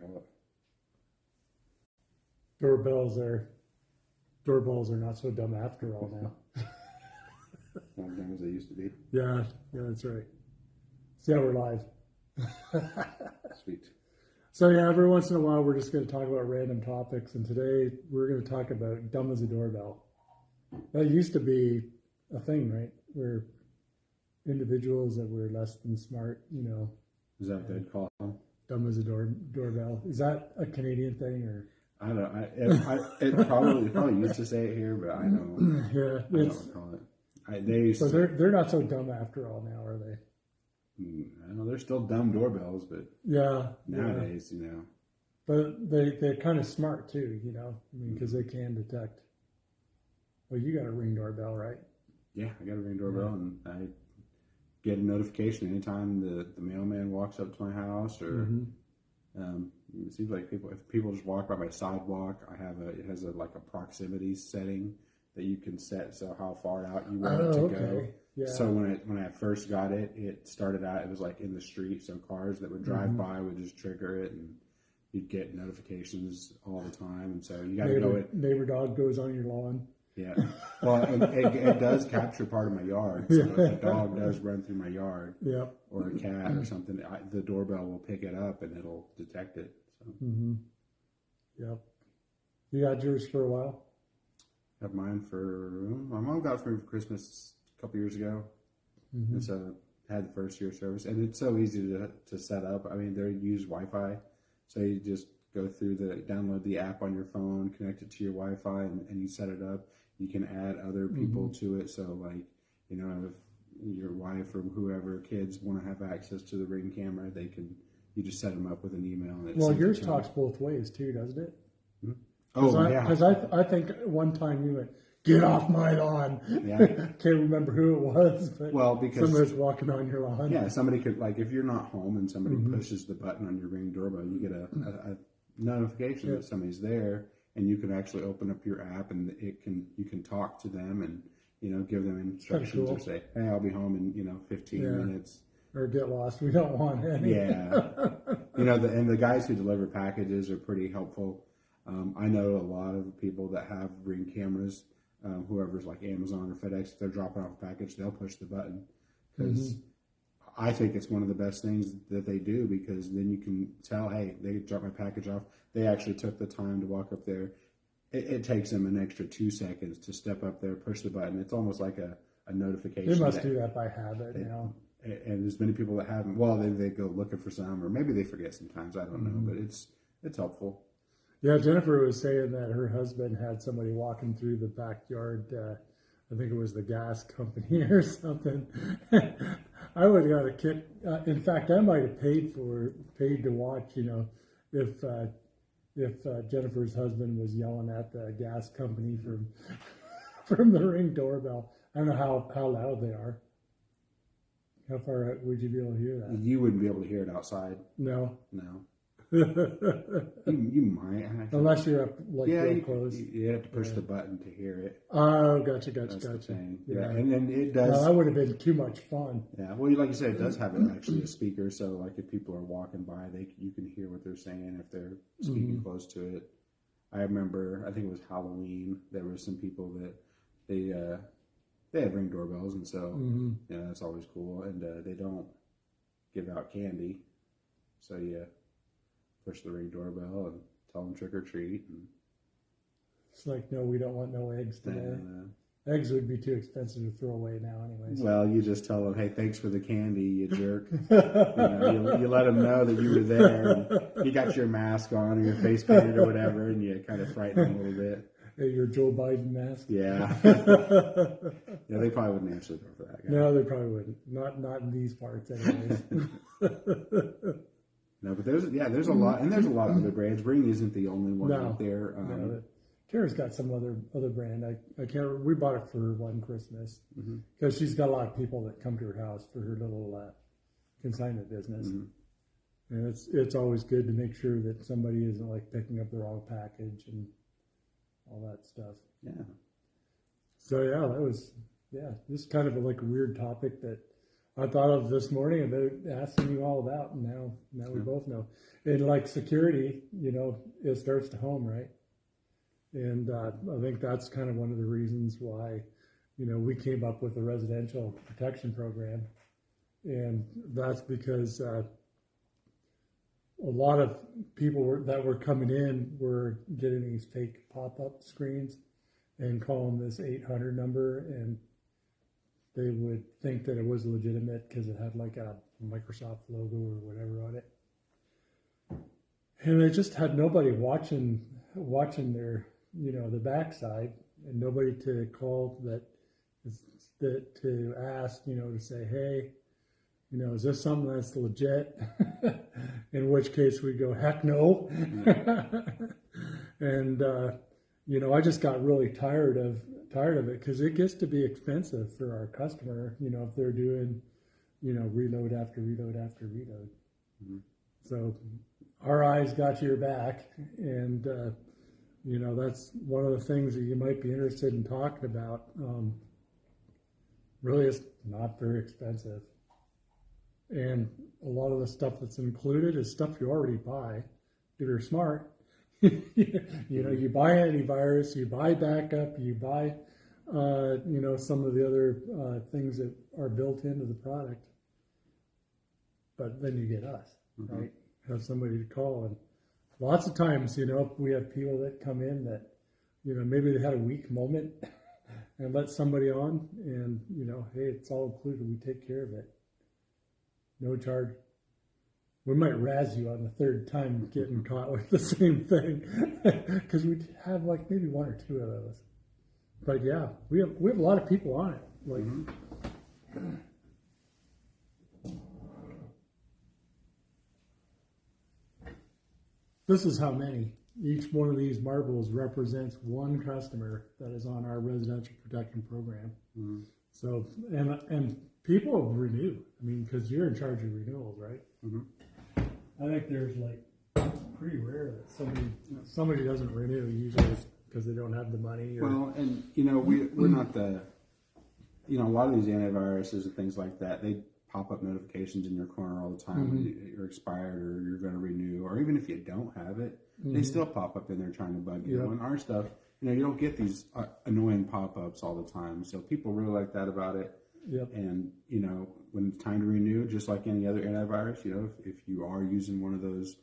call it. Doorbells are not so dumb after all now. Not as dumb as they used to be. Yeah, that's right. See how we're live. Sweet. So yeah, every once in a while we're just going to talk about random topics, and today we're going to talk about dumb as a doorbell. That used to be a thing, right? Where individuals that were less than smart, Is that what they'd call them? dumb as a doorbell. Is that a Canadian thing or? I don't know. It probably used to say it here, but I don't. Yeah, I don't recall it. They used so to, they're not so dumb after all now, are they? I know they're still dumb doorbells, but Yeah. nowadays, But they're kind of smart too, because they can detect. Well, you got a Ring doorbell, right? Yeah, I got a Ring doorbell, and I get a notification anytime the mailman walks up to my house, or it seems like if people just walk by my sidewalk, it has a proximity setting that you can set so how far out you want it to go. Yeah. So when I first got it, it started out, it was like in the street, so cars that would drive by would just trigger it, and you'd get notifications all the time. And so you got to know it. Neighbor dog goes on your lawn. Yeah. Well, it does capture part of my yard. So if a dog does run through my yard, or a cat or something, the doorbell will pick it up and it'll detect it. So. Yep. You had yours for a while? Have mine my mom got it for me for Christmas a couple years ago. And so I had the first year service. And it's so easy to set up. I mean, they use Wi-Fi. So you just go through download the app on your phone, connect it to your Wi-Fi, and you set it up. You can add other people to it. So if your wife or whoever, kids want to have access to the Ring camera, you just set them up with an email. And yours talks both ways too, doesn't it? Oh, yeah. Because I think one time you went, "Get off my lawn." Yeah. Can't remember who it was, but because somebody was walking on your lawn. Yeah, somebody could, if you're not home and somebody pushes the button on your Ring doorbell, you get a notification that somebody's there, and you can actually open up your app and you can talk to them and give them instructions or say, "Hey, I'll be home in 15 minutes." Or get lost. We don't want any. Yeah. And the guys who deliver packages are pretty helpful. I know a lot of people that have Ring cameras. Whoever's like Amazon or FedEx, if they're dropping off a package, they'll push the button because I think it's one of the best things that they do, because then you can tell, hey, they dropped my package off. They actually took the time to walk up there. It takes them an extra 2 seconds to step up there, push the button. It's almost like a notification. They must do that by habit now. And there's many people that haven't. Well, they go looking for some, or maybe they forget sometimes. I don't know, but it's helpful. Yeah, Jennifer was saying that her husband had somebody walking through the backyard. I think it was the gas company or something. I would have got a kick. In fact, I might have paid to watch. If Jennifer's husband was yelling at the gas company from the Ring doorbell. I don't know how loud they are. How far out would you be able to hear that? You wouldn't be able to hear it outside. No. You might. Unless you're up real close. You have to push the button to hear it. Oh, gotcha. That's the thing. Yeah, and then it does. Well, that would have been too much fun. Yeah, well, like you said, it does have actually a speaker, so if people are walking by, you can hear what they're saying if they're speaking close to it. I remember, I think it was Halloween. There were some people that they have Ring doorbells, and so that's always cool. And they don't give out candy, so push the Ring doorbell and tell them trick or treat. And it's like, no, we don't want no eggs today. Eggs would be too expensive to throw away now anyways. Well, you just tell them, hey, thanks for the candy, you jerk. You let them know that you were there, and you got your mask on or your face painted or whatever, and you kind of frighten them a little bit. Hey, your Joe Biden mask? Yeah. Yeah, they probably wouldn't answer the door for that guy. No, they probably wouldn't. Not in these parts anyways. No, but there's a lot, and there's a lot of other brands. Ring isn't the only one out there. Tara's got some other brand. I can't. We bought it for one Christmas because she's got a lot of people that come to her house for her little consignment business, and it's always good to make sure that somebody isn't picking up the wrong package and all that stuff. Yeah. So that was this is kind of a weird topic that I thought of this morning about asking you all about, and now we both know. And like security, it starts to home, right? And I think that's kind of one of the reasons why, we came up with a residential protection program. And that's because a lot of people that were coming in were getting these fake pop-up screens and calling this 800 number, and they would think that it was legitimate because it had like a Microsoft logo or whatever on it. And they just had nobody watching their, the backside, and nobody to call that to ask, to say, hey, is this something that's legit? In which case we go, heck no. And, I just got really tired of it because it gets to be expensive for our customer, if they're doing, reload after reload after reload. Mm-hmm. So our eyes got your back, and, that's one of the things that you might be interested in talking about. Really, it's not very expensive. And a lot of the stuff that's included is stuff you already buy. If you're smart, you buy antivirus, you buy backup, you buy, some of the other things that are built into the product. But then you get us, mm-hmm. right? Have somebody to call. And lots of times, we have people that come in that, maybe they had a weak moment and let somebody on, and, hey, it's all included. We take care of it. No charge. We might razz you on the third time getting caught with the same thing, because we have like maybe one or two of those. But yeah, we have a lot of people on it. Like, mm-hmm. This is how many. Each one of these marbles represents one customer that is on our residential protection program. Mm-hmm. So, and people renew. I mean, because you're in charge of renewals, right? Mm-hmm. I think there's pretty rare that somebody doesn't renew. Usually it's because they don't have the money. Well, and we're not the, a lot of these antiviruses and things like that, they pop up notifications in your corner all the time mm-hmm. when you're expired or you're going to renew, or even if you don't have it, mm-hmm. they still pop up in there trying to bug you. Yep. And our stuff, you don't get these annoying pop-ups all the time. So people really like that about it. Yep. And, when it's time to renew, just like any other antivirus, if you are using one of those,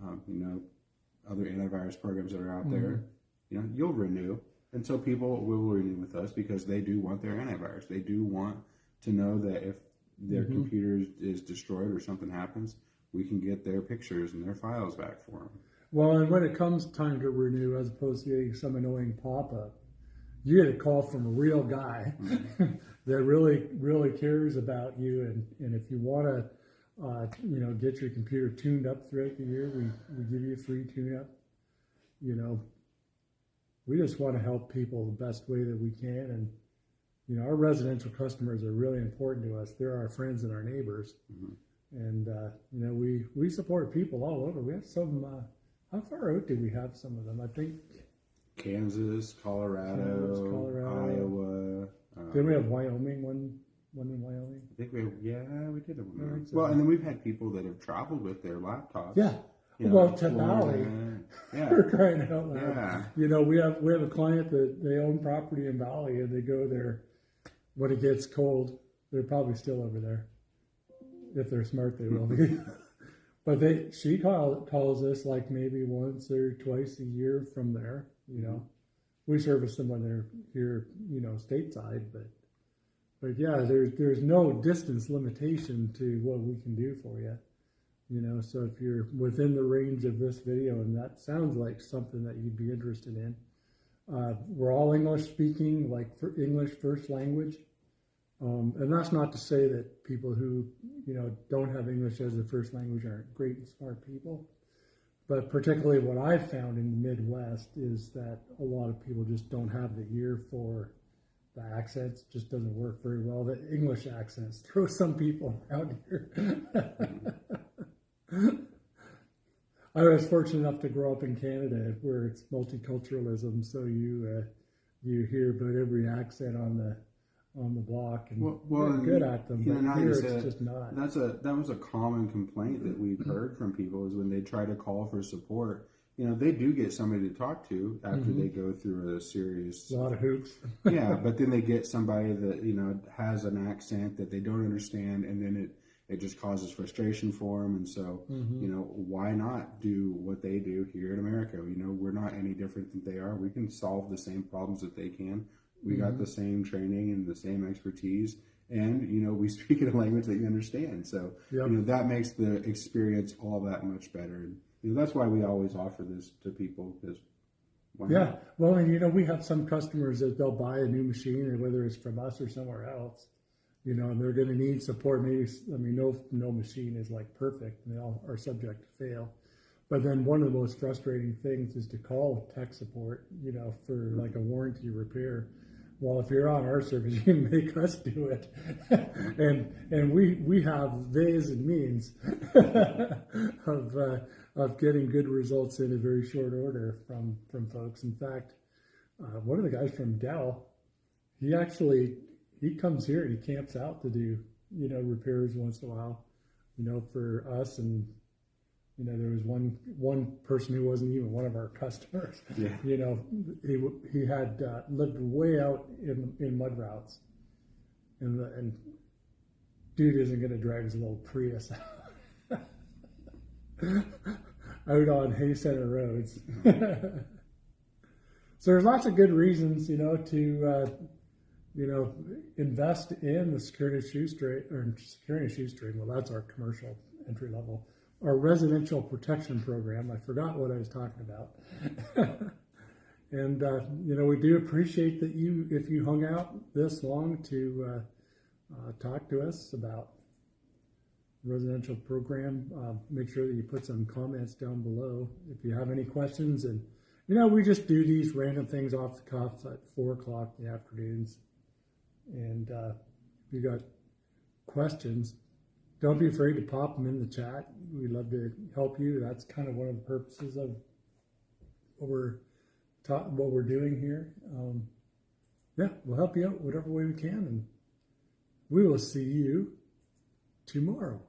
other antivirus programs that are out mm-hmm. there, you'll renew. And so people will renew with us because they do want their antivirus. They do want to know that if their mm-hmm. computer is destroyed or something happens, we can get their pictures and their files back for them. Well, and when it comes time to renew, as opposed to getting some annoying pop-up, you get a call from a real guy mm-hmm. that really, really cares about you. And if you want to, get your computer tuned up throughout the year, we give you a free tune-up. We just want to help people the best way that we can. And, our residential customers are really important to us. They're our friends and our neighbors. Mm-hmm. And, we support people all over. We have some, how far out do we have some of them? I think Kansas, Colorado, Iowa. Didn't we have Wyoming, one in Wyoming? I think we did have one. So. Well, and then we've had people that have traveled with their laptops. Yeah. To Bali. Yeah. We're crying out loud. Yeah. We have a client that they own property in Bali, and they go there when it gets cold. They're probably still over there. If they're smart, they will be. But she calls us like maybe once or twice a year from there. We service them when they're here, stateside. But yeah, there's no distance limitation to what we can do for you. So if you're within the range of this video and that sounds like something that you'd be interested in, we're all English speaking, like for English first language. And that's not to say that people who, don't have English as a first language aren't great and smart people. But particularly what I've found in the Midwest is that a lot of people just don't have the ear for the accents. Just doesn't work very well. The English accents throw some people around here. I was fortunate enough to grow up in Canada where it's multiculturalism, so you hear about every accent on on the block, and well, we're good at them. But now here you it's said just not. that was a common complaint that we've heard from people is when they try to call for support. They do get somebody to talk to after they go through a serious A lot of hoops. yeah, but then they get somebody that has an accent that they don't understand, and then it just causes frustration for them. And so why not do what they do here in America? We're not any different than they are. We can solve the same problems that they can. We got the same training and the same expertise, and we speak in a language that you understand. So that makes the experience all that much better. And that's why we always offer this to people, because yeah, well, and we have some customers that they'll buy a new machine, or whether it's from us or somewhere else, and they're going to need support. Maybe, no machine is like perfect, and they all are subject to fail. But then one of the most frustrating things is to call tech support, for like a warranty repair. Well, if you're on our service, you can make us do it, and we have ways and means of getting good results in a very short order from folks. In fact, one of the guys from Dell, he comes here and he camps out to do repairs once in a while, for us. And there was one person who wasn't even one of our customers. Yeah. He had lived way out in mud routes, and dude isn't going to drag his little Prius out on Hay Center roads. So there's lots of good reasons, to invest in the security shoestring. Well, that's our commercial entry level. Our residential protection program. I forgot what I was talking about. And, we do appreciate that if you hung out this long to talk to us about residential program. Make sure that you put some comments down below if you have any questions. And, we just do these random things off the cuff at 4 o'clock in the afternoons. And if you got questions, don't be afraid to pop them in the chat. We'd love to help you. That's kind of one of the purposes of what we're doing here. We'll help you out whatever way we can, and we will see you tomorrow.